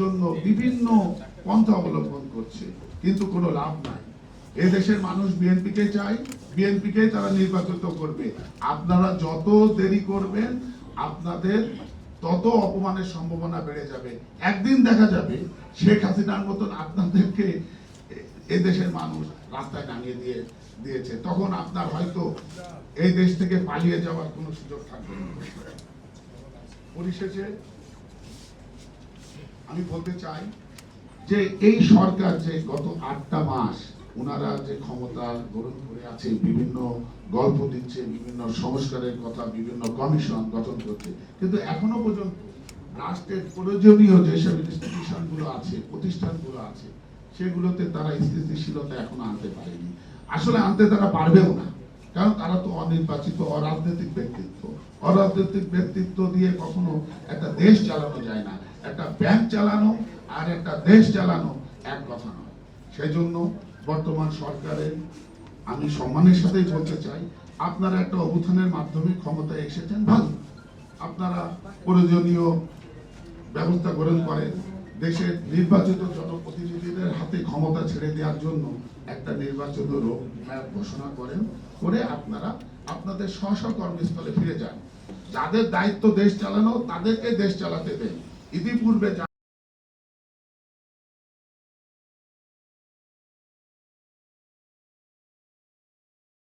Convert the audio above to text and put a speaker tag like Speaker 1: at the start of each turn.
Speaker 1: জন্য বিভিন্ন পন্থা অবলম্বন করছে, কিন্তু কোনো লাভ নাই। এদেশের মানুষ বিএনপিকে চায়, বিএনপিকে তারা নির্বাচিত করবে। আপনারা যত দেরি করবেন আপনাদের তত অপমানের সম্ভাবনা বেড়ে যাবে। একদিন দেখা যাবে শেখ হাসিনার মতন আপনাদেরকে এদেশের মানুষ রাস্তায় নামিয়ে দিয়েছে, তখন আপনার হয়তো এই দেশ থেকে পালিয়ে যাওয়ার কোনো সুযোগ থাকবে না। পরিশেষে আমি বলতে চাই যে এই সরকার যে গত 8টা মাস ওনারা যে ক্ষমতা গ্রহণ করে আছে, বিভিন্ন গল্প দিচ্ছে, বিভিন্ন সংস্কারের কথা, বিভিন্ন কমিশন গঠন করছে, কিন্তু এখনো পর্যন্ত রাষ্ট্রের প্রয়োজনীয় যেসব ইনস্টিটিউশন গুলো আছে, প্রতিষ্ঠানগুলো আছে, সেগুলোতে তারা স্থিতিশীলতা এখনো আনতে পারেনি। আসলে আনতে তারা পারবেও না, কারণ তারা তো অনির্বাচিত অরাজনৈতিক ব্যক্তিত্ব। অরাজনৈতিক ব্যক্তিত্ব দিয়ে কখনো একটা দেশ চালানো যায় না। একটা ব্যাংক চালানো আর একটা দেশ চালানো এক কথা নয়। সেই জন্য বর্তমান সরকারের আমি সম্মানের সাথেই বলতে চাই, আপনারা একটা অভ্যুত্থানের মাধ্যমে ক্ষমতায় এসেছেন, ভালো, আপনারা প্রয়োজনীয় ব্যবস্থা গ্রহণ করেন। দেশের নির্বাচিত জনপ্রতিনিধিদের হাতে ক্ষমতা ছেড়ে দেওয়ার জন্য একটা নির্বাচন রোডম্যাপ ঘোষণা করেন, করে আপনারা আপনাদের স্ব কর্মস্থলে ফিরে যান। যাদের দায়িত্ব দেশ চালানো তাদেরকে দেশ চালাতে দেন। ইতিপূর্বে